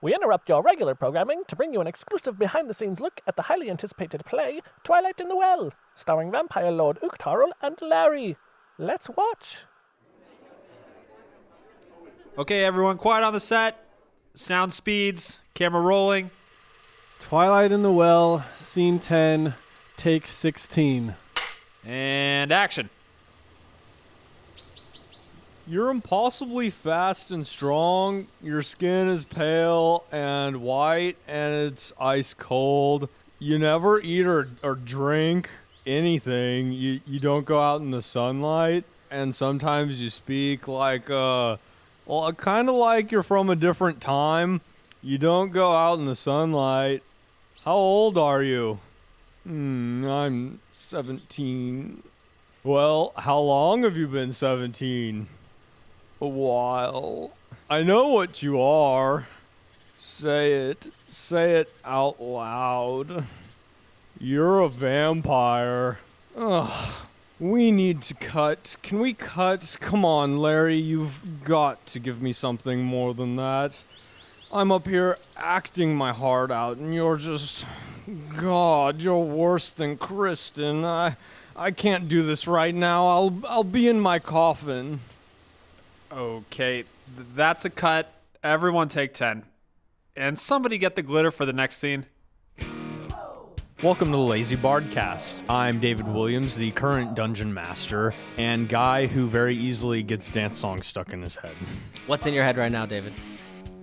We interrupt your regular programming to bring you an exclusive behind-the-scenes look at the highly anticipated play, Twilight in the Well, starring Vampire Lord Uktarl and Larry. Let's watch. Okay, everyone, quiet on the set. Sound speeds, camera rolling. Twilight in the Well, Scene 10, Take 16. And action. You're impossibly fast and strong. Your skin is pale and white, and it's ice cold. You never eat or drink anything. You don't go out in the sunlight, and sometimes you speak like, kind of like you're from a different time. You don't go out in the sunlight. How old are you? I'm 17. Well, how long have you been 17? A while. I know what you are. Say it out loud. You're a vampire. Ugh. We need to cut. Can we cut? Come on, Larry, you've got to give me something more than that. I'm up here acting my heart out, and you're just... God, you're worse than Kristen. I can't do this right now. I'll be in my coffin. Okay, that's a cut. Everyone take 10. And somebody get the glitter for the next scene. Welcome to the Lazy BardCast. I'm David Williams, the current dungeon master, and guy who very easily gets dance songs stuck in his head. What's in your head right now, David?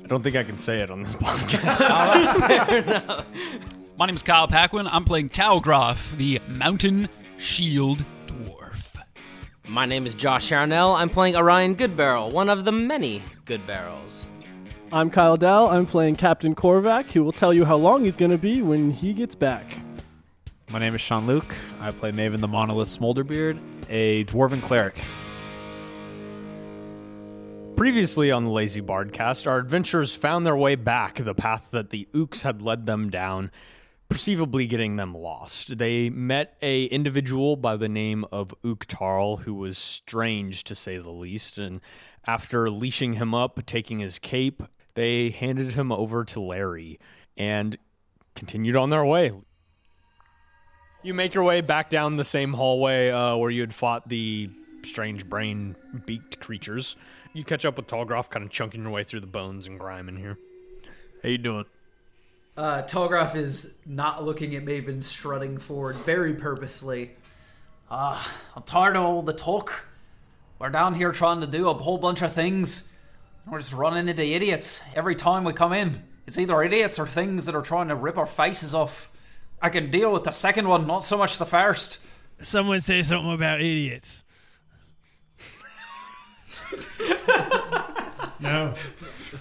I don't think I can say it on this podcast. Fair enough. My name's Kyle Paquin. I'm playing Talgroth, the mountain shield dwarf. My name is Josh Charnell. I'm playing Orion Goodbarrel, one of the many good barrels. I'm Kyle Dow. I'm playing Captain Korvac. He will tell you how long he's going to be when he gets back. My name is Sean Luke. I play Maven the Monolith Smolderbeard, a dwarven cleric. Previously on the Lazy BardCast, our adventurers found their way back the path that the Ooks had led them down, perceivably getting them lost. They met a individual by the name of Uktarl, who was strange to say the least, and after leashing him up, taking his cape, they handed him over to Larry and continued on their way. You make your way back down the same hallway where you had fought the strange brain-beaked creatures. You catch up with Talgroth, kind of chunking your way through the bones and grime in here. How you doing? Talgroth is not looking at Maven, strutting forward very purposely. I'm tired of all the talk. We're down here trying to do a whole bunch of things. We're just running into idiots every time we come in. It's either idiots or things that are trying to rip our faces off. I can deal with the second one, not so much the first. Someone say something about idiots. No.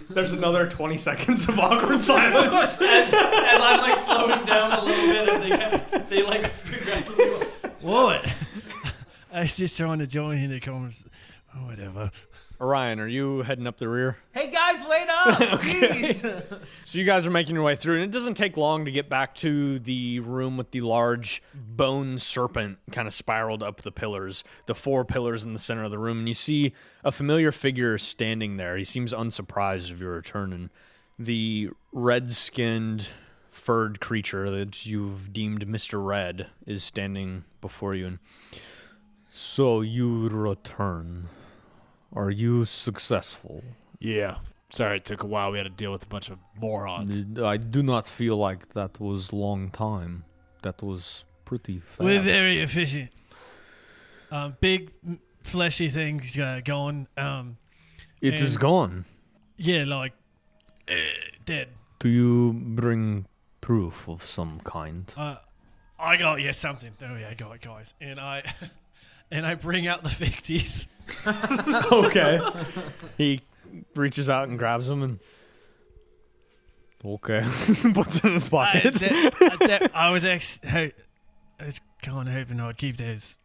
There's another 20 seconds of awkward silence. as I'm like slowing down a little bit as they like progressively. What? I was just trying to join in the comments. Oh, whatever. Orion, are you heading up the rear? Hey guys, wait up! Jeez! So you guys are making your way through, and it doesn't take long to get back to the room with the large bone serpent kind of spiraled up the pillars, the 4 pillars in the center of the room, and you see a familiar figure standing there. He seems unsurprised of your return, and the red-skinned, furred creature that you've deemed Mr. Red is standing before you. And so you return. Are you successful? Yeah. Sorry it took a while. We had to deal with a bunch of morons. I do not feel like that was long time. That was pretty fast. We're very efficient. Big, fleshy things gone. It is gone. Yeah, like, dead. Do you bring proof of some kind? I got, something. Oh, yeah, I got it, guys. And I bring out the fake teeth. Okay. He reaches out and grabs them and... Okay. Puts it in his pocket. I was kind of hoping I'd keep those.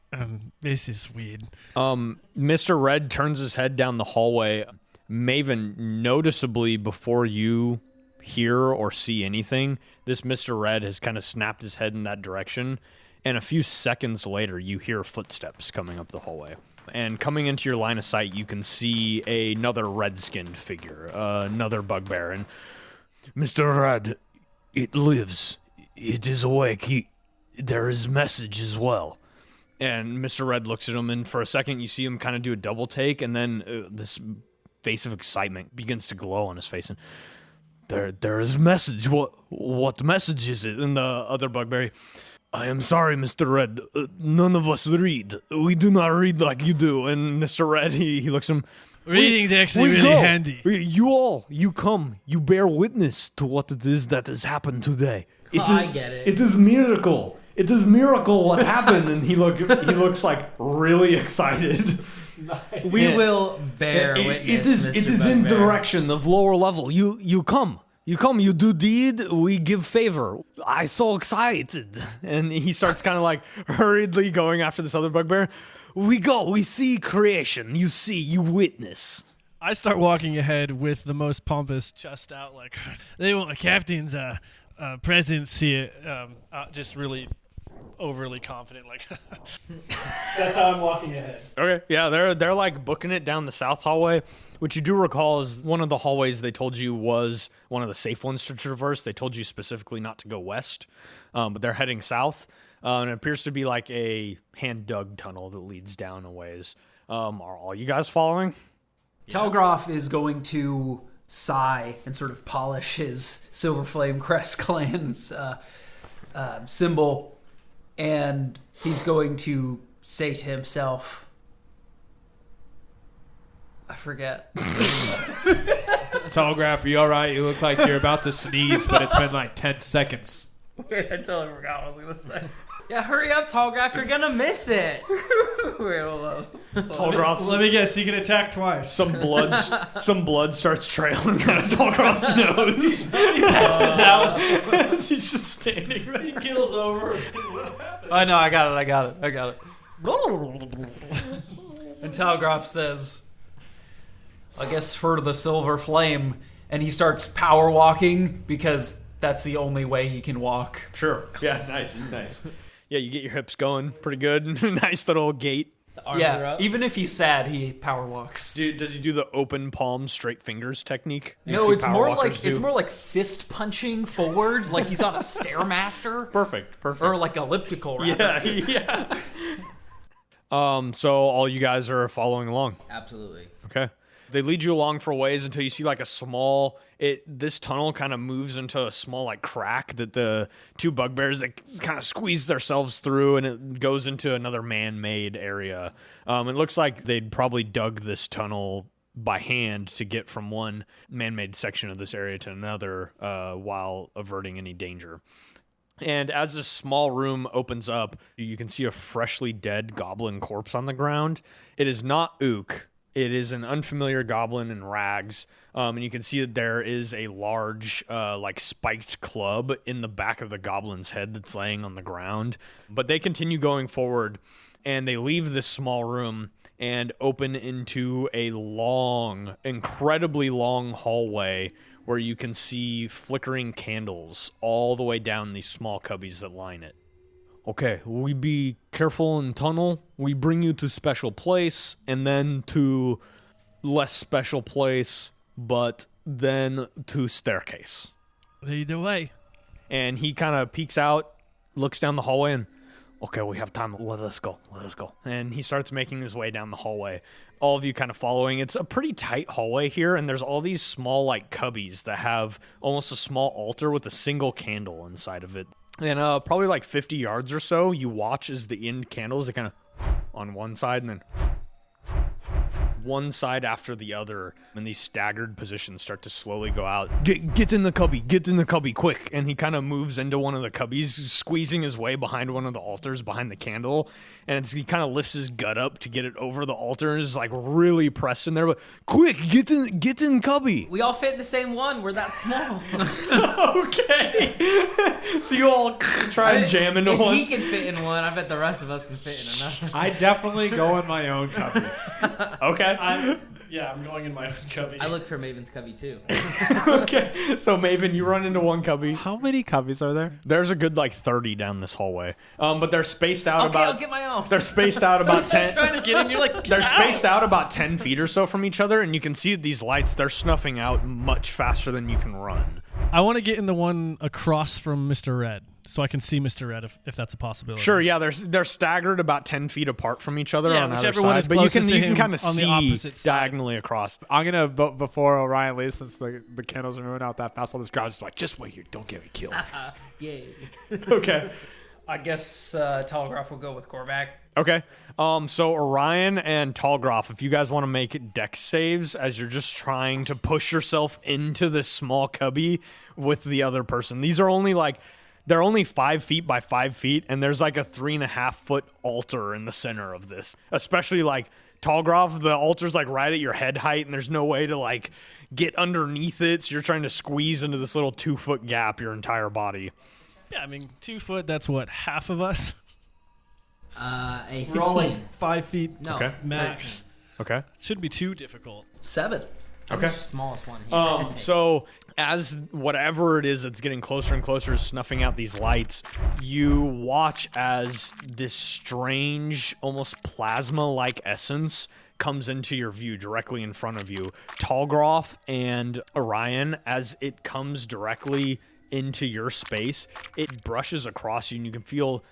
This is weird. Mr. Red turns his head down the hallway. Maven, noticeably before you hear or see anything, this Mr. Red has kind of snapped his head in that direction. And a few seconds later, you hear footsteps coming up the hallway. And coming into your line of sight, you can see another red-skinned figure, another bugbear. And Mr. Red, it lives. It is awake. There is message as well. And Mr. Red looks at him, and for a second you see him kind of do a double take, and then this face of excitement begins to glow on his face. And there is message. What message is it? And the other bugberry, I am sorry, Mr. Red. None of us read. We do not read like you do. And Mr. Red, he looks at him. Reading's actually really handy. You come. You bear witness to what it is that has happened today. I get it. It is miracle. It is miracle what happened. And he looks like really excited. We will bear witness. It is in direction of lower level. You come. You do deed, we give favor. I so excited. And he starts kind of like hurriedly going after this other bugbear. We go, we see creation. You see, you witness. I start walking ahead with the most pompous chest out, like, they want a captain's presence here. Just really overly confident, like. That's how I'm walking ahead. Okay, yeah, they're like booking it down the south hallway, which you do recall is one of the hallways they told you was one of the safe ones to traverse. They told you specifically not to go west, but they're heading south, and it appears to be like a hand-dug tunnel that leads down a ways. Are all you guys following? Telegraph is going to sigh and sort of polish his Silver Flame Crest clan's symbol, and he's going to say to himself, I forget. Telegraph, are you alright? You look like you're about to sneeze, but it's been like 10 seconds. Wait, I totally forgot what I was going to say. Yeah, hurry up, Telegraph. You're going to miss it. Wait, hold on. Telegraph. Let me guess, you can attack twice. Some blood starts trailing out of Telegraph's nose. He passes out. He's just standing there. He kills over. I know, I got it. And Telegraph says, I guess for the Silver Flame, and he starts power walking because that's the only way he can walk. Sure. Yeah, nice. Yeah, you get your hips going pretty good. Nice little gait. The arms are up. Even if he's sad, he power walks. Does he do the open palm, straight fingers technique? No, it's more like fist punching forward, like he's on a Stairmaster. Perfect. Or like elliptical, rather. Yeah. So all you guys are following along. Absolutely. Okay. They lead you along for a ways until you see like a small. This tunnel kind of moves into a small like crack that the two bugbears kind of squeeze themselves through, and it goes into another man-made area. It looks like they'd probably dug this tunnel by hand to get from one man-made section of this area to another, while averting any danger. And as this small room opens up, you can see a freshly dead goblin corpse on the ground. It is not Ook. It is an unfamiliar goblin in rags, and you can see that there is a large, like spiked club in the back of the goblin's head that's laying on the ground. But they continue going forward, and they leave this small room and open into a long, incredibly long hallway where you can see flickering candles all the way down these small cubbies that line it. Okay, we be careful in tunnel. We bring you to special place, and then to less special place, but then to staircase. Lead the way. And he kind of peeks out, looks down the hallway, and, okay, we have time. Let us go. And he starts making his way down the hallway. All of you kind of following. It's a pretty tight hallway here, and there's all these small, like, cubbies that have almost a small altar with a single candle inside of it. And probably like 50 yards or so, you watch as the end candles, they kind of on one side and then one side after the other, and these staggered positions start to slowly go out. Get in the cubby, quick. And he kind of moves into one of the cubbies, squeezing his way behind one of the altars, behind the candle. And he kind of lifts his gut up to get it over the altar and is like really pressed in there. But quick, get in cubby. We all fit in the same one. We're that small. Okay. So you all try and jam into one. If he can fit in one, I bet the rest of us can fit in another. I definitely go in my own cubby. Okay. Yeah, I'm going in my cubby. I look for Maven's cubby too. Okay, so Maven, you run into one cubby. How many cubbies are there? There's a good 30 down this hallway. But they're spaced out Okay, I'll get my own. They're spaced out about 10. Trying to get in, you're like, They're spaced out about 10 feet or so from each other, and you can see that these lights, they're snuffing out much faster than you can run. I want to get in the one across from Mr. Red, so I can see Mr. Red if that's a possibility. Sure, yeah, they're staggered about 10 feet apart from each other on either whichever one side, is but you closest to can him kind of on the see opposite side. diagonally across. I'm gonna before Orion leaves, since the candles are moving out that fast. All this crowd's like, just wait here, don't get me killed. Yay. Okay. I guess Telegraph will go with Korvac. Okay. So Orion and Talgroff, if you guys want to make dex saves as you're just trying to push yourself into this small cubby with the other person. These are only they're only 5 feet by 5 feet, and there's a 3.5 foot altar in the center of this. Especially Talgroff, the altar's right at your head height, and there's no way to get underneath it. So you're trying to squeeze into this little 2 foot gap your entire body. Yeah, I mean, 2 foot, that's what, half of us? A 15. We're all 5 feet No, Okay. max. Okay. Shouldn't be too difficult. 7. I'm Okay. the smallest one here. So as whatever it is that's getting closer and closer is snuffing out these lights, you watch as this strange, almost plasma-like essence comes into your view directly in front of you. Talgroff and Orion, as it comes directly into your space, it brushes across you, and you can feel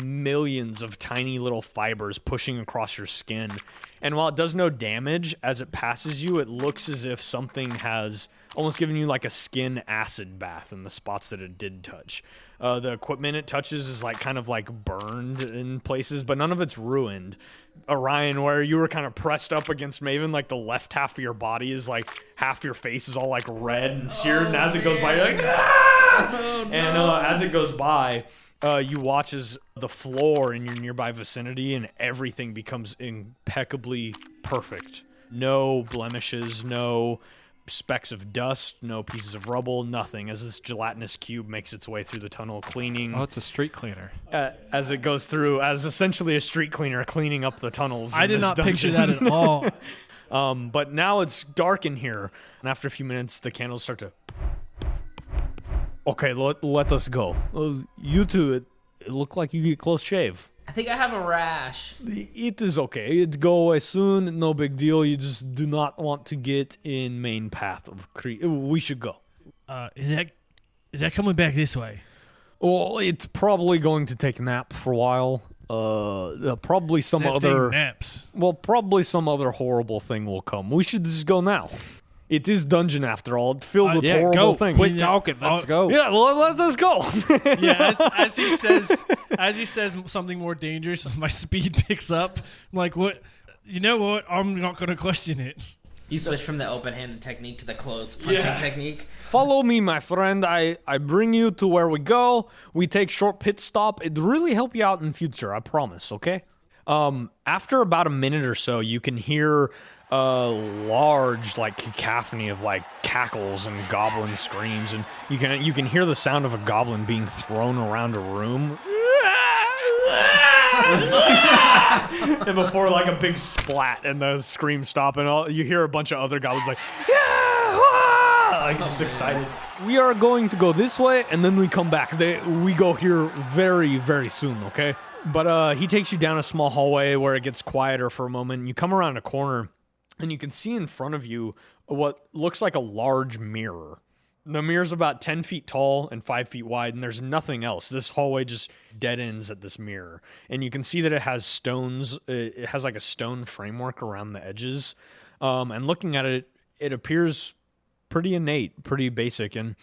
millions of tiny little fibers pushing across your skin. And while it does no damage, as it passes you, it looks as if something has almost given you a skin acid bath in the spots that it did touch. The equipment it touches is kind of burned in places, but none of it's ruined. Orion, where you were kind of pressed up against Maven, the left half of your body is half your face is all red and seared, and as it goes by, you're ah! Oh, no. And as it goes by, you watch as the floor in your nearby vicinity and everything becomes impeccably perfect. No blemishes, no specks of dust, no pieces of rubble, nothing, as this gelatinous cube makes its way through the tunnel, cleaning. Oh, it's a street cleaner. As it goes through, as essentially a street cleaner cleaning up the tunnels. I did not picture that at all. But now it's dark in here, and after a few minutes, the candles start to... Okay, let us go. You two, it look like you get close shave. I think I have a rash. It is okay. It go away soon. No big deal. You just do not want to get in main path of we should go. Is that coming back this way? Well, it's probably going to take a nap for a while. Probably some That other thing naps. Well, probably some other horrible thing will come. We should just go now. It is dungeon after all. It's filled with horrible things. Quit talking. Let's go. Yeah, let us go. Yeah, as he says something more dangerous, my speed picks up. I'm like, what? You know what? I'm not going to question it. You switch from the open-handed technique to the closed punching technique. Follow me, my friend. I bring you to where we go. We take short pit stop. It'd really help you out in future, I promise, okay? After about a minute or so, you can hear a large cacophony of cackles and goblin screams, and you can hear the sound of a goblin being thrown around a room. And before a big splat and the screams stop, and you hear a bunch of other goblins just excited. We are going to go this way, and then we come back. We go here very, very soon, okay? But he takes you down a small hallway where it gets quieter for a moment, and you come around a corner, and you can see in front of you what looks like a large mirror. The mirror's about 10 feet tall and 5 feet wide, and there's nothing else. This hallway just dead ends at this mirror. And you can see that it has stones. It has a stone framework around the edges. And looking at it, it appears pretty innate, pretty basic. And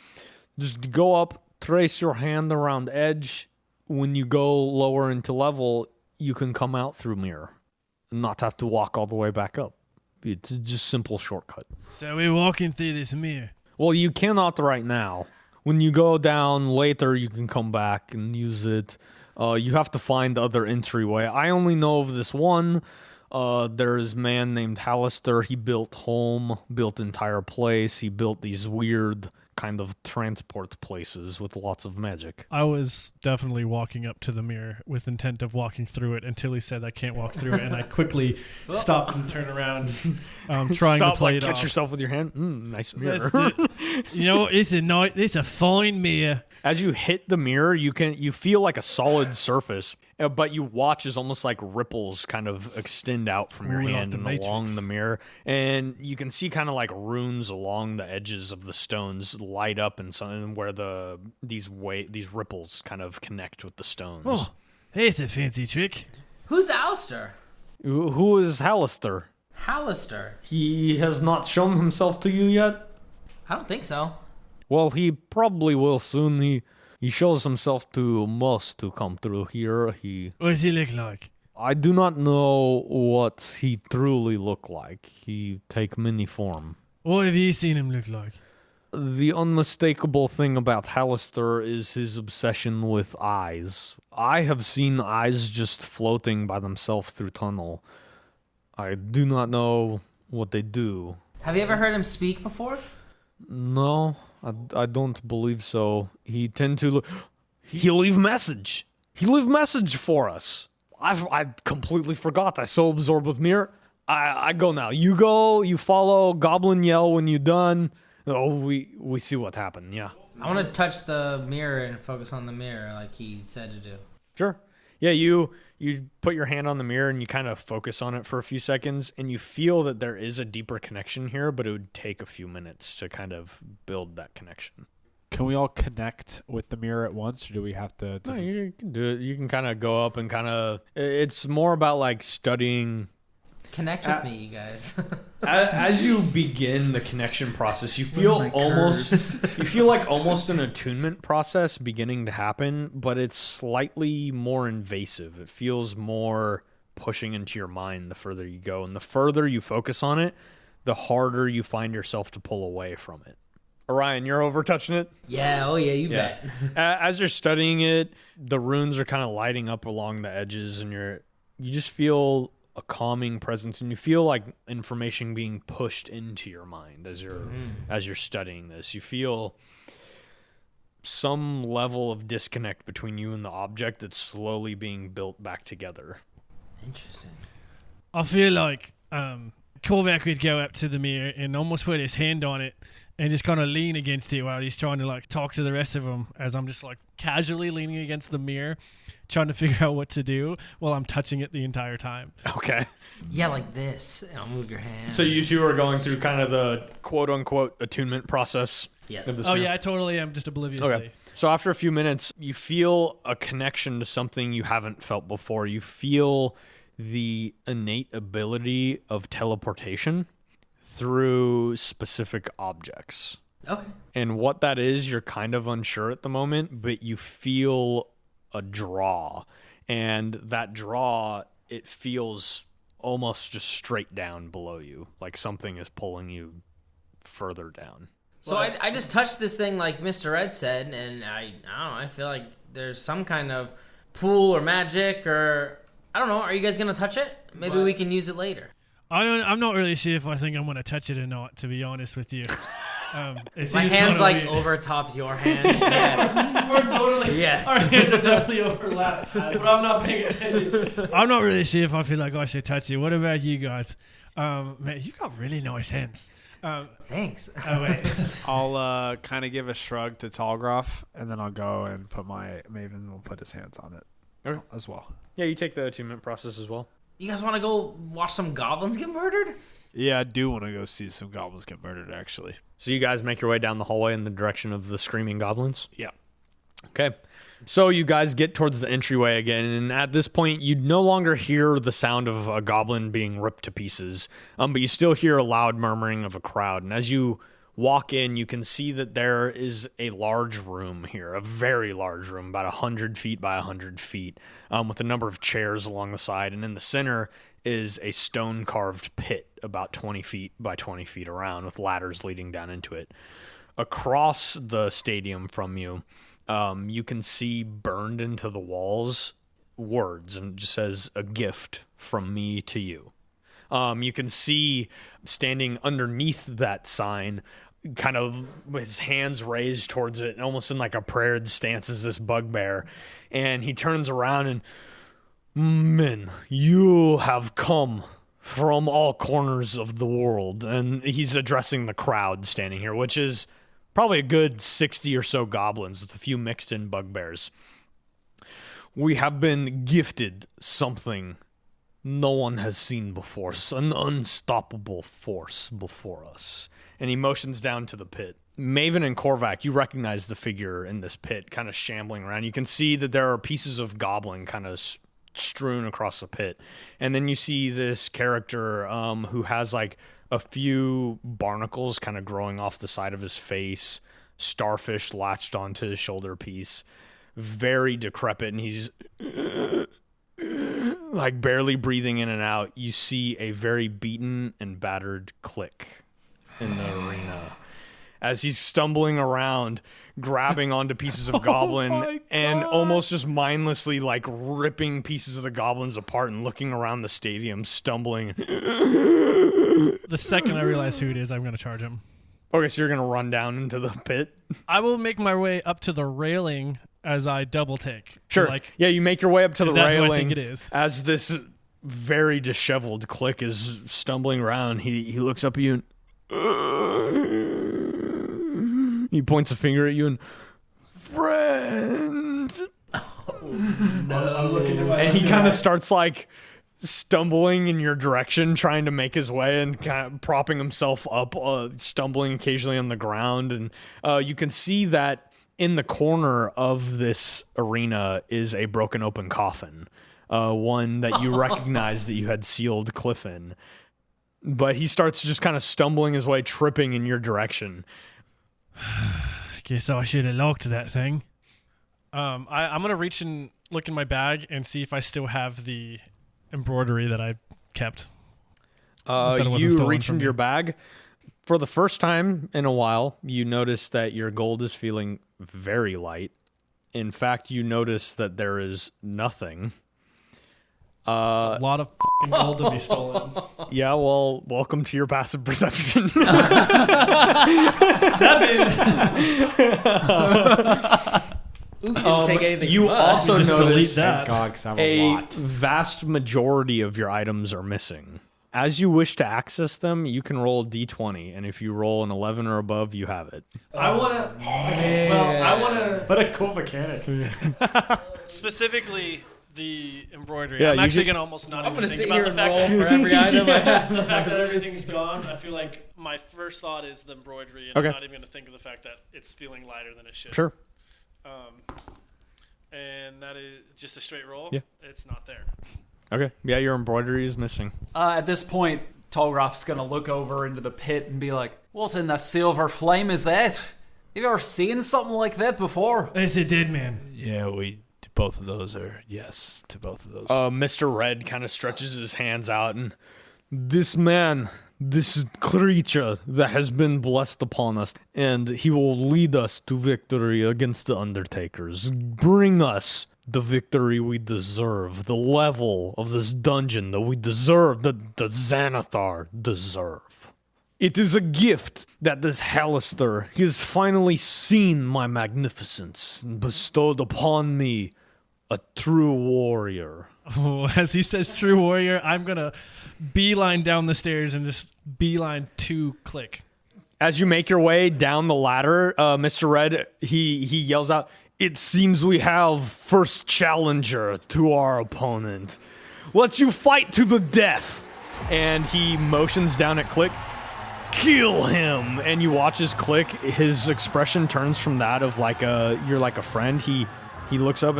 just go up, trace your hand around edge. When you go lower into level, you can come out through mirror and not have to walk all the way back up. It's just simple shortcut. So we're walking through this mirror. Well, you cannot right now. When you go down later, you can come back and use it. You have to find the other entryway. I only know of this one. There is a man named Hallister. He built home, built entire place. He built these weird kind of transport places with lots of magic. I was definitely walking up to the mirror with intent of walking through it until he said I can't walk through it, and I quickly stopped and turned around, trying to play it catch off. yourself with your hand. Nice mirror. You know, it's a fine mirror. As you hit the mirror, you feel like a solid surface, but you watch as almost like ripples kind of extend out from your Ooh, like hand the and Matrix. along the mirror, and you can see kind of like runes along the edges of the stones light up in some where these ripples kind of connect with the stones. Oh, it's a fancy trick. Who's Alistair? Who is Hallister? Hallister. He has not shown himself to you yet? I don't think so. Well, he probably will soon. He shows himself to most to come through here. What does he look like? I do not know what he truly look like. He take many form. What have you seen him look like? The unmistakable thing about Hallister is his obsession with eyes. I have seen eyes just floating by themselves through tunnel. I do not know what they do. Have you ever heard him speak before? No, I don't believe so. He tend to look... He leave message. He leave message for us. I completely forgot. I so absorbed with mirror. I go now. You go. You follow. Goblin yell when you done. Oh, we see what happened. Yeah. I want to touch the mirror and focus on the mirror like he said to do. Sure. Yeah, you put your hand on the mirror and you kind of focus on it for a few seconds, and you feel that there is a deeper connection here, but it would take a few minutes to kind of build that connection. Can we all connect with the mirror at once, or do we have to... No, you can do it. You can kind of go up and kind of... It's more about like studying... Connect with me, you guys. As you begin the connection process, you feel almost an attunement process beginning to happen, but it's slightly more invasive. It feels more pushing into your mind the further you go, and the further you focus on it, the harder you find yourself to pull away from it. Orion, you're over touching it? Yeah, oh yeah, you bet. As you're studying it, the runes are kind of lighting up along the edges, and you just feel a calming presence, and you feel like information being pushed into your mind as you're studying this. You feel some level of disconnect between you and the object that's slowly being built back together. Interesting. I feel like Korvac would go up to the mirror and almost put his hand on it and just kind of lean against it while he's trying to like talk to the rest of them, as I'm just like casually leaning against the mirror trying to figure out what to do while I'm touching it the entire time. Okay. Yeah, like this. I'll move your hand. So you two are going through kind of the quote-unquote attunement process. Yes. Of this Oh mirror. yeah, I totally am just obliviously. Okay. So after a few minutes, you feel a connection to something you haven't felt before. You feel the innate ability of teleportation through specific objects. Okay. And what that is, you're kind of unsure at the moment, but you feel a draw. And that draw, it feels almost just straight down below you, like something is pulling you further down. So I just touched this thing like Mr. Ed said, and I don't know, I feel like there's some kind of pool or magic or... I don't know, are you guys going to touch it? Maybe we can use it later. I'm not really sure if I think I'm going to touch it or not, to be honest with you. My hand's like over top your hand. Yes. We're totally... Yes. Our hands are definitely overlapped, but I'm not paying attention. I'm not really sure if I feel like I should touch it. What about you guys? Man, you got really nice hands. Thanks. Oh, wait. I'll kind of give a shrug to Talgroff, and then I'll go and put Maven will put his hands on it as well. Yeah, you take the attunement process as well. You guys want to go watch some goblins get murdered? Yeah, I do want to go see some goblins get murdered, actually. So you guys make your way down the hallway in the direction of the screaming goblins? Yeah. Okay. So you guys get towards the entryway again, and at this point, you no longer hear the sound of a goblin being ripped to pieces, but you still hear a loud murmuring of a crowd. And as you walk in, you can see that there is a large room here, a very large room, about 100 feet by 100 feet, with a number of chairs along the side. And in the center is a stone-carved pit about 20 feet by 20 feet around, with ladders leading down into it. Across the stadium from you, you can see burned into the walls words, and it just says, "A gift from me to you." You can see standing underneath that sign kind of with his hands raised towards it, and almost in like a prayer stance is this bugbear. And he turns around and, men, you have come from all corners of the world. And he's addressing the crowd standing here, which is probably a good 60 or so goblins with a few mixed in bugbears. We have been gifted something no one has seen before, an unstoppable force before us. And he motions down to the pit. Maven and Korvac, you recognize the figure in this pit kind of shambling around. You can see that there are pieces of goblin kind of strewn across the pit. And then you see this character who has like a few barnacles kind of growing off the side of his face, starfish latched onto his shoulder piece, very decrepit, and he's like barely breathing in and out. You see a very beaten and battered Click in the arena as he's stumbling around, grabbing onto pieces of goblin and almost just mindlessly like ripping pieces of the goblins apart and looking around the stadium, stumbling. The second I realize who it is, I'm going to charge him. Okay, so you're going to run down into the pit? I will make my way up to the railing as I double take. Sure. Yeah, you make your way up to the railing. Who I think it is? As this very disheveled Click is stumbling around, he looks up at you and he points a finger at you and, friend. And he kind of starts like stumbling in your direction, trying to make his way and kind of propping himself up, stumbling occasionally on the ground. And you can see that in the corner of this arena is a broken open coffin, one that you recognize that you had sealed Cliff in. But he starts just kind of stumbling his way, tripping in your direction. Guess I should have locked that thing. I'm going to reach and look in my bag and see if I still have the embroidery that I kept. You reach into your bag. For the first time in a while, you notice that your gold is feeling very light. In fact, you notice that there is nothing. A lot of f***ing gold to be stolen. Yeah, well, welcome to your passive perception. 7. Didn't take anything You from us. also Just delete notice that. God, 'cause I have a a lot. vast majority of your items are missing. As you wish to access them, you can roll a d20, and if you roll an 11 or above, you have it. I want to... Well, I want to... What a cool mechanic. Specifically, the embroidery. Yeah, I'm you actually can- going to almost not I'm even gonna think sit about here the and fact roll that... for every item I have. The fact that everything's gone, I feel like my first thought is the embroidery, and Okay. I'm not even going to think of the fact that it's feeling lighter than it should. Sure. And that is just a straight roll. Yeah. It's not there. Okay. Yeah, your embroidery is missing. At this point, Tallgroff's gonna look over into the pit and be like, "What in the silver flame is that? Have you ever seen something like that before?" It's a dead man. Yeah, both of those are yes to both of those. Mr. Red kind of stretches his hands out, and this man, this creature that has been blessed upon us, and he will lead us to victory against the Undertakers. Bring us the victory we deserve, the level of this dungeon that we deserve, that the Xanathar deserve. It is a gift that this Hallister has finally seen my magnificence and bestowed upon me a true warrior. Oh, as he says true warrior, I'm going to beeline down the stairs and just beeline to Click. As you make your way down the ladder, Mr. Red, he yells out, "It seems we have first challenger to our opponent. Let's you fight to the death." And he motions down at Click. "Kill him!" And you watch his Click. His expression turns from that of like you're like a friend. He looks up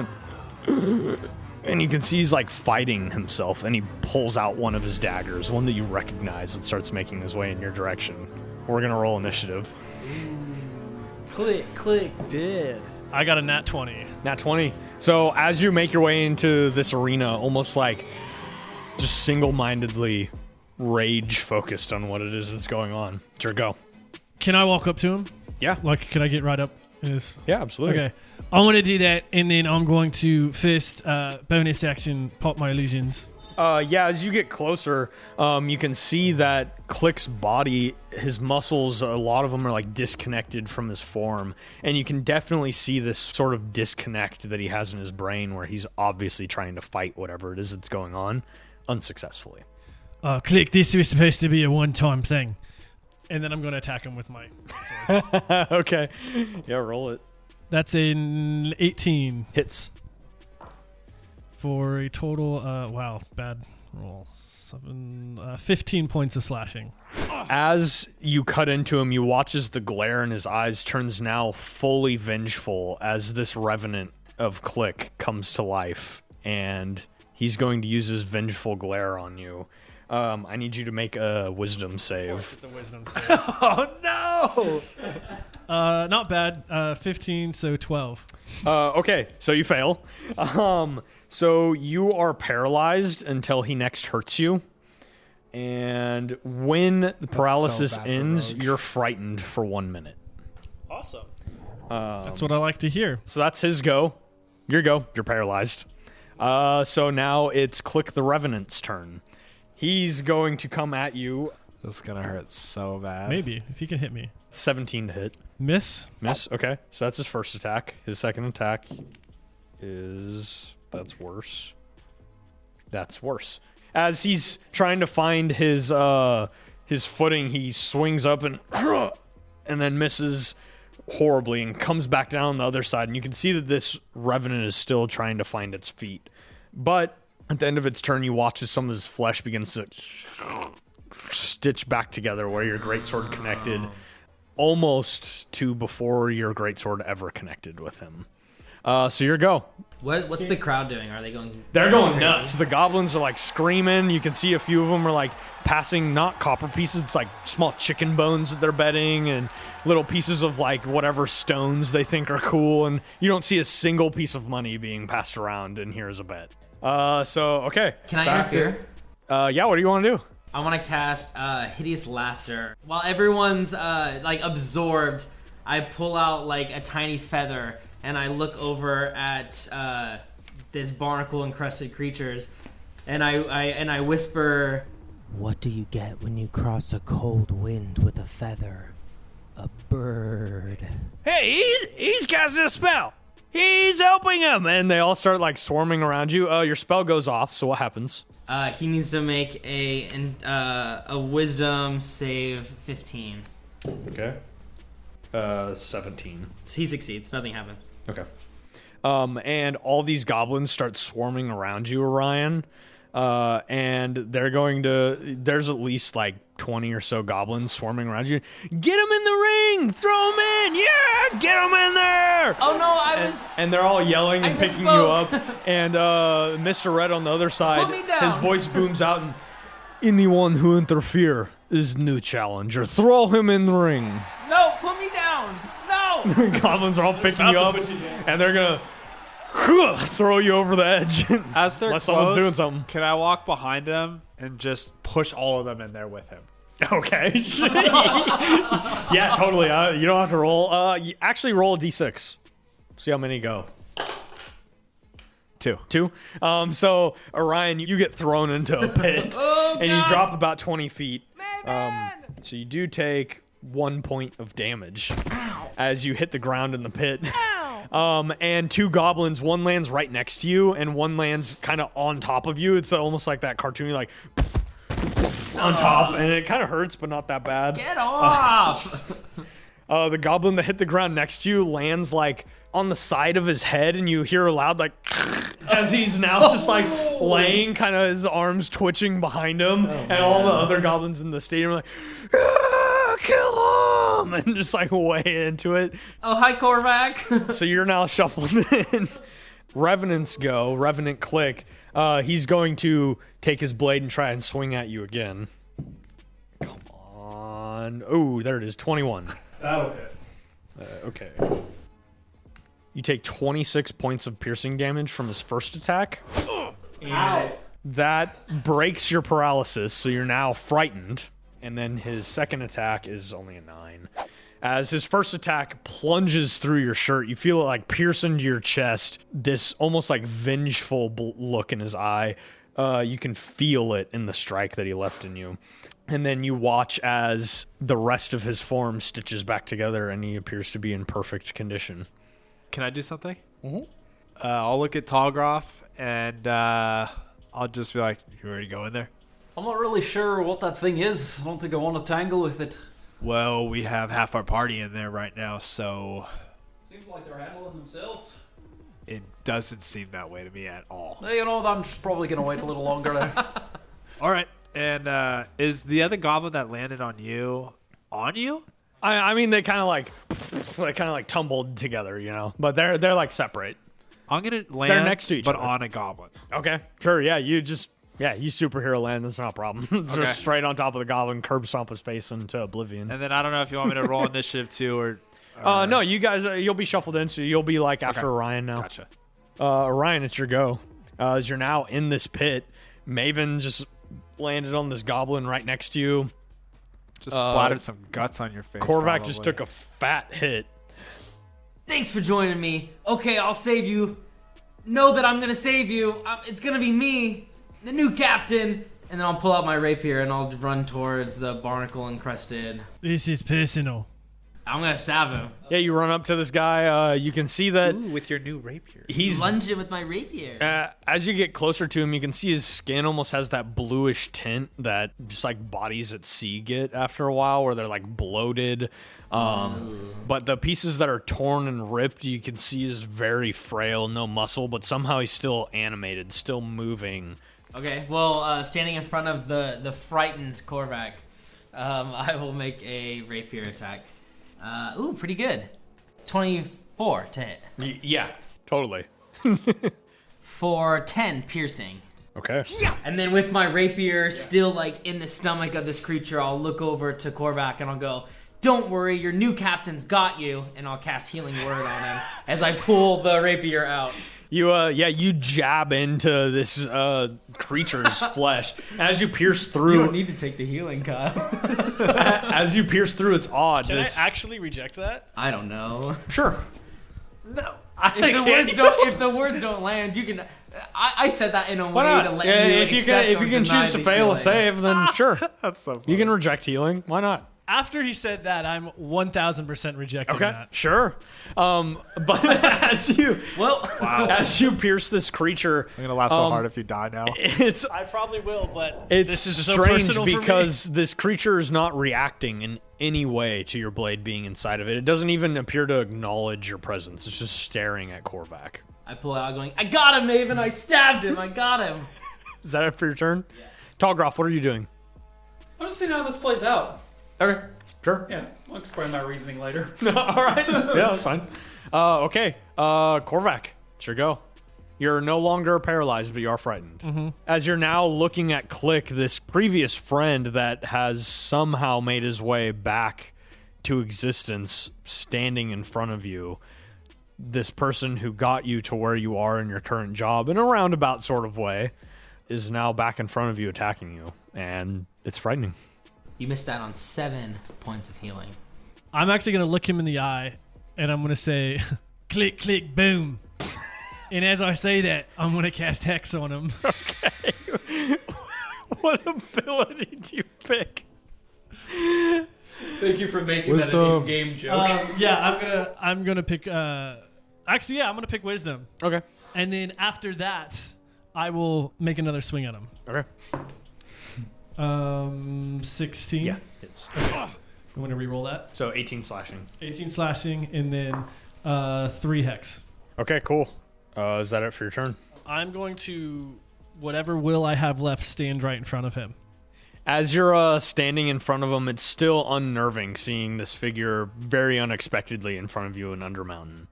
and you can see he's like fighting himself, and he pulls out one of his daggers, one that you recognize, and starts making his way in your direction. We're gonna roll initiative. Click, dead. I got a nat 20. Nat 20. So as you make your way into this arena, almost like just single-mindedly rage focused on what it is that's going on. Sure, go. Can I walk up to him? Yeah. Like, can I get right up? Is Yeah, absolutely. okay. I want to do that, and then I'm going to first bonus action pop my illusions. Yeah, as you get closer, you can see that Click's body, his muscles, a lot of them are like disconnected from his form. And you can definitely see this sort of disconnect that he has in his brain where he's obviously trying to fight whatever it is that's going on unsuccessfully. Click, this was supposed to be a one-time thing. And then I'm going to attack him with my sword. Okay. Yeah, roll it. That's an 18 Hits. for a total, wow, bad roll. 15 points of slashing. As you cut into him, you watch as the glare in his eyes turns now fully vengeful as this revenant of Click comes to life. And he's going to use his vengeful glare on you. I need you to make a wisdom save. It's a wisdom save. Oh, no! Not bad. 15, so 12. Okay, so you fail. So you are paralyzed until he next hurts you. And when the paralysis bad for ends, rogues. you're frightened for 1 minute. Awesome. That's what I like to hear. So that's his go. Your go. You're paralyzed. So now it's Click the Revenant's turn. He's going to come at you. This is gonna hurt so bad. Maybe, if he can hit me. 17 to hit. Miss? Miss. Okay. So that's his first attack. His second attack is... That's worse. That's worse. As he's trying to find his footing, he swings up and then misses horribly and comes back down on the other side. And you can see that this Revenant is still trying to find its feet. But at the end of its turn, you watch as some of his flesh begins to stitch back together where your greatsword connected almost to before your greatsword ever connected with him. So your go. What's the crowd doing? Are they going? They're going crazy? nuts. The goblins are like screaming. You can see a few of them are like passing not copper pieces. It's like small chicken bones that they're betting and little pieces of like whatever stones they think are cool. And you don't see a single piece of money being passed around in here as a bet. So, okay. Can I interfere? Yeah, what do you want to do? I want to cast Hideous Laughter. While everyone's like absorbed, I pull out like a tiny feather and I look over at this barnacle encrusted creatures, and I whisper, What do you get when you cross a cold wind with a feather? A bird. Hey, he's casting a spell. He's helping him. And they all start like swarming around you. Your spell goes off, so what happens? he needs to make a Wisdom save 15. Okay. 17. So he succeeds. Nothing happens. Okay. And all these goblins start swarming around you, Orion. And they're going to... There's at least like 20 or so goblins swarming around you. Get him in the ring! Throw him in! Yeah! Get him in there! Oh no, And they're all yelling and picking you up. And Mr. Red on the other side, Put me down. his voice booms out and... Anyone who interfere is new challenger. Throw him in the ring. No, put me down! No! Goblins are all picking you up, and they're gonna throw you over the edge. As they're Unless close, someone's doing something. can I walk behind him and just push all of them in there with him? Okay. Yeah, totally. You don't have to roll. You actually roll a d6. See how many go. Two. So Orion, you get thrown into a pit, and you drop about 20 feet. So you do take 1 point of damage as you hit the ground in the pit. And two goblins, one lands right next to you, and one lands kind of on top of you. It's almost like that cartoony, like on top, and it kind of hurts, but not that bad. Get off! The goblin that hit the ground next to you lands like on the side of his head, and you hear a loud like as he's now just like laying, kind of his arms twitching behind him, and all the other goblins in the stadium are like, kill him, and just like way into it. Oh, hi, Korvac. So you're now shuffled in. Revenants go. Revenant click. He's going to take his blade and try and swing at you again. Come on. Oh, there it is. 21. Okay. Okay. You take 26 points of piercing damage from his first attack. Ow. That breaks your paralysis, so you're now frightened. And then his second attack is only a 9. As his first attack plunges through your shirt, you feel it like pierce into your chest. This almost like vengeful look in his eye. You can feel it in the strike that he left in you. And then you watch as the rest of his form stitches back together and he appears to be in perfect condition. Can I do something? Mm-hmm. I'll look at Tallgroff and I'll just be like, you ready to go in there? I'm not really sure what that thing is. I don't think I want to tangle with it. Well, we have half our party in there right now, so... Seems like they're handling themselves. It doesn't seem that way to me at all. You know, I'm just probably going to wait a little longer there. All right. And is the other goblin that landed on you on you? I mean, they kind of like tumbled together, you know, but they're like separate. I'm gonna land. They're next to each other, on a goblin. Okay, sure. Yeah, you superhero land. That's not a problem. Okay. Just straight on top of the goblin, curb stomp his face into oblivion. And then I don't know if you want me to roll initiative too, or no, you guys, you'll be shuffled in, so you'll be like after Orion now. Gotcha. Orion, it's your go. As you're now in this pit, Maven just landed on this goblin right next to you. Just splattered some guts on your face. Korvac just took a fat hit. Thanks for joining me. Okay, I'll save you. Know that I'm gonna save you. It's gonna be me, the new captain. And then I'll pull out my rapier and I'll run towards the barnacle encrusted. This is personal. I'm gonna stab him. Yeah, you run up to this guy. You can see that with your new rapier. He's lunge it with my rapier. As you get closer to him, you can see his skin almost has that bluish tint that just like bodies at sea get after a while, where they're like bloated. But the pieces that are torn and ripped, you can see is very frail, no muscle, but somehow he's still animated, still moving. Okay, well, standing in front of the frightened Korvac, I will make a rapier attack. Ooh, pretty good. 24 to hit. Yeah, totally. For 10 piercing. Okay. And then with my rapier still like in the stomach of this creature, I'll look over to Korvac and I'll go, "Don't worry, your new captain's got you." And I'll cast Healing Word on him as I pull the rapier out. You jab into this creature's flesh. As you pierce through... You don't need to take the healing, Kyle. As you pierce through, it's odd. Can I actually reject that? I don't know. Sure. No. If the words don't land, you can... I said that in a way to let you accept if you can choose to fail a save, then sure. That's so funny. You can reject healing. Why not? After he said that, I'm 1,000% rejecting that. Sure. But as you pierce this creature, I'm gonna laugh so hard if you die now. I probably will, but it's this is so strange personal because for me. this creature is not reacting in any way to your blade being inside of it. It doesn't even appear to acknowledge your presence. It's just staring at Korvac. I pull it out going, "I got him, Maven! I stabbed him! I got him!" Is that it for your turn? Yeah. Tallgroff, what are you doing? I'm just seeing how this plays out. Okay, sure. Yeah, I'll explain my reasoning later. All right. Yeah, that's fine. Okay, Korvac, it's your go. You're no longer paralyzed, but you are frightened. Mm-hmm. As you're now looking at Click, this previous friend that has somehow made his way back to existence, standing in front of you, this person who got you to where you are in your current job in a roundabout sort of way, is now back in front of you attacking you, and it's frightening. You missed out on 7 points of healing. I'm actually going to look him in the eye, and I'm going to say, "Click, click, boom." And as I say that, I'm going to cast Hex on him. Okay. What ability do you pick? Thank you for making that an in-game joke. I'm gonna pick. Actually, I'm gonna pick Wisdom. Okay. And then after that, I will make another swing at him. Okay. 16. Yeah, it's. Okay. I'm gonna re-roll that. So 18 slashing. 18 slashing, and then 3 hex. Okay, cool. Is that it for your turn? I'm going to, whatever will I have left, stand right in front of him. As you're standing in front of him, it's still unnerving seeing this figure very unexpectedly in front of you in Undermountain.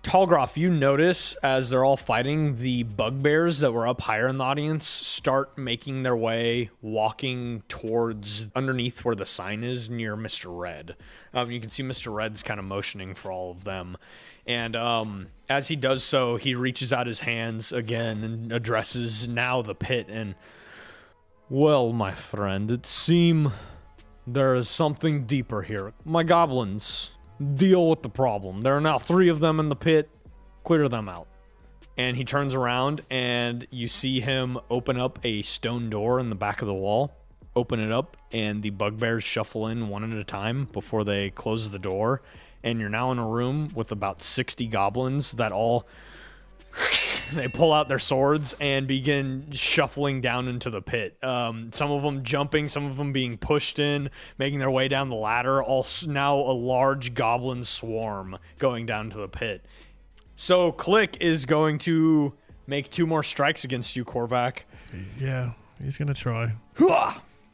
Tallgroff, you notice as they're all fighting, the bugbears that were up higher in the audience start making their way, walking towards underneath where the sign is near Mr. Red. You can see Mr. Red's kind of motioning for all of them. And as he does so, he reaches out his hands again and addresses now the pit. And, "Well, my friend, it seems there is something deeper here. My goblins, deal with the problem. There are now 3 of them in the pit. Clear them out. And he turns around, and you see him open up a stone door in the back of the wall. Open it up, and the bugbears shuffle in one at a time before they close the door. And you're now in a room with about 60 goblins that all... They pull out their swords and begin shuffling down into the pit. Some of them jumping, some of them being pushed in, making their way down the ladder. All now a large goblin swarm going down to the pit. So Click is going to make 2 more strikes against you, Korvac. Yeah, he's gonna try.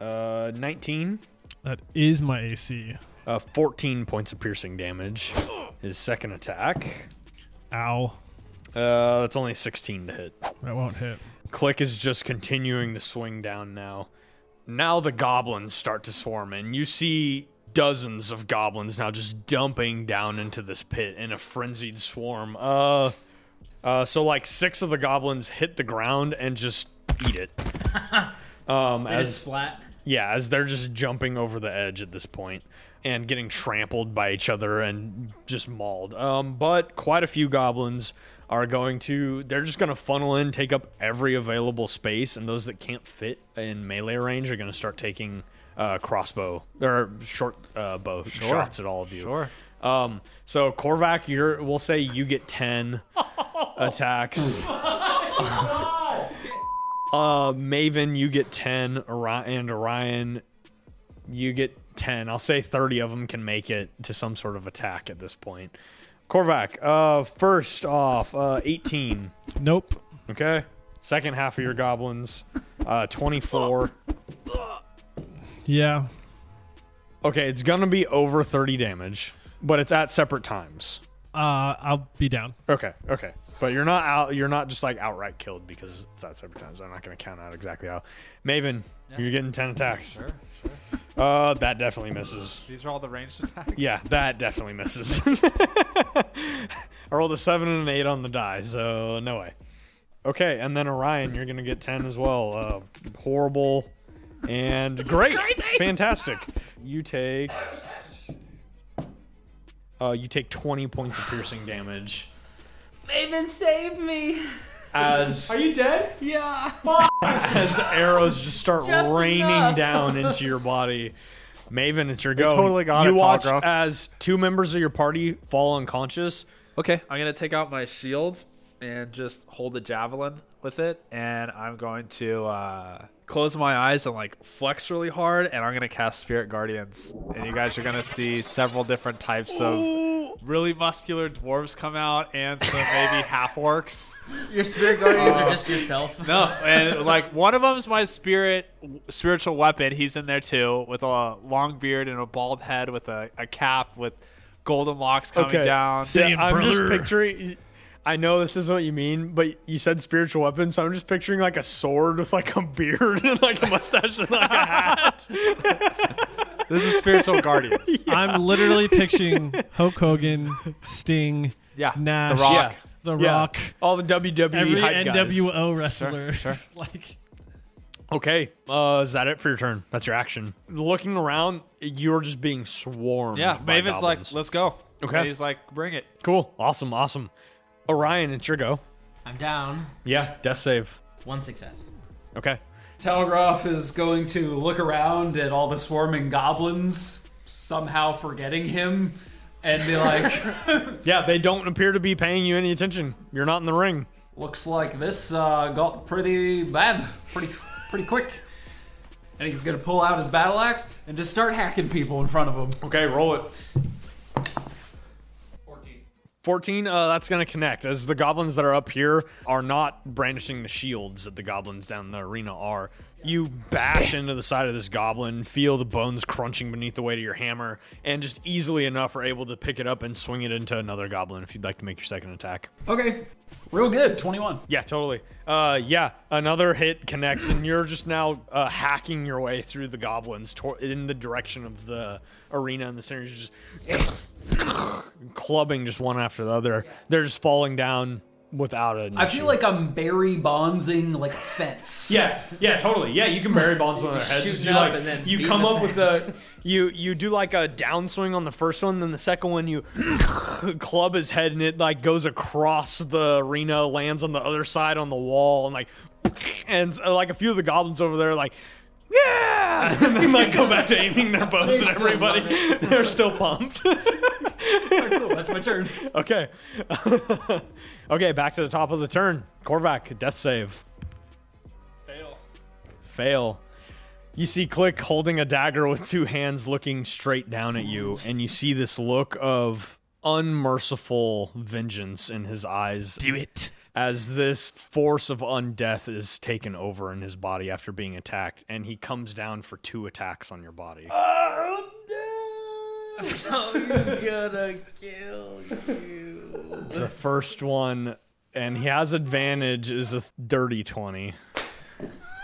19. That is my AC. 14 points of piercing damage. His second attack. Ow. That's only 16 to hit. That won't hit. Click is just continuing to swing down now. Now the goblins start to swarm in. You see dozens of goblins now just dumping down into this pit in a frenzied swarm. So like 6 of the goblins hit the ground and just eat it. As flat. Yeah, as they're just jumping over the edge at this point and getting trampled by each other and just mauled. But quite a few goblins are they're just going to funnel in, take up every available space, and those that can't fit in melee range are going to start taking crossbow, or short bow shots at all of you. Sure. So Korvac, we'll say you get 10 attacks. Maven, you get 10, and Orion, you get 10. I'll say 30 of them can make it to some sort of attack at this point. Korvac, first off, 18. Nope. Okay. Second half of your goblins, 24. Yeah. Okay, it's gonna be over 30 damage, but it's at separate times. I'll be down. Okay. But you're not out. You're not just like outright killed because it's at separate times. I'm not gonna count out exactly how. Maven, you're getting 10 attacks. Sure. That definitely misses. These are all the ranged attacks? Yeah, that definitely misses. I rolled a 7 and an 8 on the die, so no way. Okay, and then Orion, you're gonna get 10 as well. Horrible and great. Fantastic. You take 20 points of piercing damage. Maven, save me. As Are you dead? Yeah. as arrows just start Just raining enough. down into your body. Maven, it's your go. totally got you it, watch Talgroth. as 2 members of your party fall unconscious. Okay, I'm going to take out my shield and just hold the javelin with it, and I'm going to close my eyes and like flex really hard, and I'm going to cast Spirit Guardians. And you guys are going to see several different types of really muscular dwarves come out and some maybe half-orcs. Your spirit guardians are just yourself. No, and like one of them's my spiritual weapon. He's in there too with a long beard and a bald head with a cap with golden locks coming down. See, I'm just picturing. I know this isn't what you mean, but you said spiritual weapon, so I'm just picturing like a sword with like a beard and like a mustache and like a hat. This is spiritual guardians. Yeah. I'm literally picturing Hulk Hogan, Sting, Yeah, Nash, The Rock. The Yeah. Rock, All the WWE every hype guys. NWO wrestler. Sure. Like, Okay, is that it for your turn? That's your action. Looking around, you're just being swarmed. Yeah, by Maven's goblins. like, let's go. Okay. And he's like, bring it. Cool, awesome. Orion, it's your go. I'm down. Yeah, death save. 1 success. Okay. Telegraph is going to look around at all the swarming goblins, somehow forgetting him, and be like, Yeah, they don't appear to be paying you any attention. You're not in the ring. looks like this got pretty bad, pretty quick. And he's going to pull out his battle axe and just start hacking people in front of him. Okay, roll it. 14, that's going to connect, as the goblins that are up here are not brandishing the shields that the goblins down in the arena are. You bash into the side of this goblin, feel the bones crunching beneath the weight of your hammer, and just easily enough are able to pick it up and swing it into another goblin if you'd like to make your second attack. Okay, real good, 21. Yeah, totally. Another hit connects, and you're just now hacking your way through the goblins in the direction of the arena in the center. You're just clubbing just one after the other. They're just falling down without an I issue. feel like I'm Barry Bondsing like a fence. Yeah, totally. Yeah, you can Barry Bonds one of their heads. Shooting up and then you beating come the up with fence. you do like a downswing on the first one, then the second one you club his head and it like goes across the arena, lands on the other side on the wall, and like a few of the goblins over there like, yeah, and then like go back to aiming their bows at everybody. They're still pumped. Cool, that's my turn. Okay. Okay, back to the top of the turn. Korvac, death save. Fail. You see Click holding a dagger with two hands looking straight down at you, and you see this look of unmerciful vengeance in his eyes. Do it. As this force of undeath is taken over in his body after being attacked, and he comes down for 2 attacks on your body. Oh, he's gonna kill you. The first one, and he has advantage, is a dirty 20.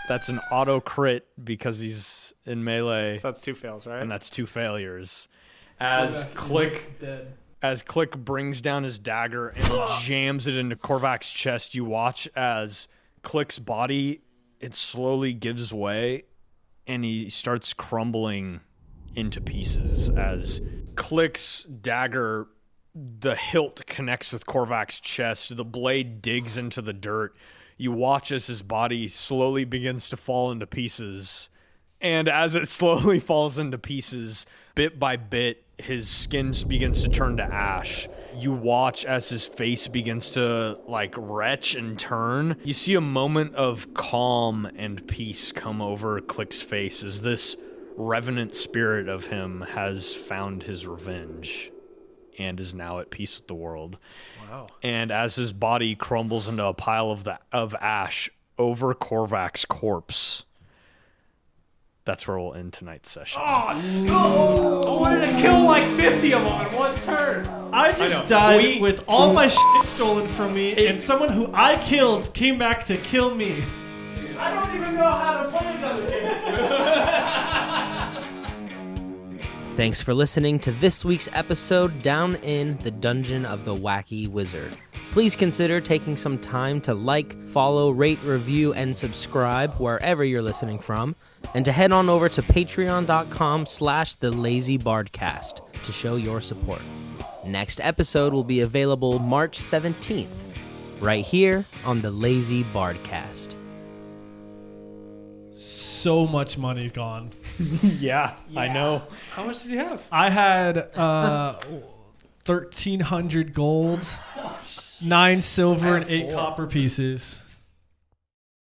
That's an auto crit because he's in melee. So that's 2 fails, right? And that's 2 failures. As Click brings down his dagger and jams it into Korvac's chest, you watch as Click's body, it slowly gives way and he starts crumbling into pieces as Click's dagger, the hilt connects with Korvac's chest, the blade digs into the dirt. You watch as his body slowly begins to fall into pieces. And as it slowly falls into pieces, bit by bit, his skin begins to turn to ash. You watch as his face begins to like retch and turn. You see a moment of calm and peace come over Click's face as this revenant spirit of him has found his revenge and is now at peace with the world. Wow. And as his body crumbles into a pile of ash over Korvac's corpse, that's where we'll end tonight's session. Oh, I wanted to kill like 50 of them in one turn. I just died with all my shit stolen from me, and someone who I killed came back to kill me. I don't even know how to play another game. Thanks for listening to this week's episode down in the Dungeon of the Wacky Wizard. Please consider taking some time to like, follow, rate, review, and subscribe wherever you're listening from, and to head on over to patreon.com/thelazybardcast to show your support. Next episode will be available March 17th, right here on the Lazy BardCast. So much money gone. Yeah, I know. How much did you have? I had 1,300 gold, 9 silver, and 8 copper pieces.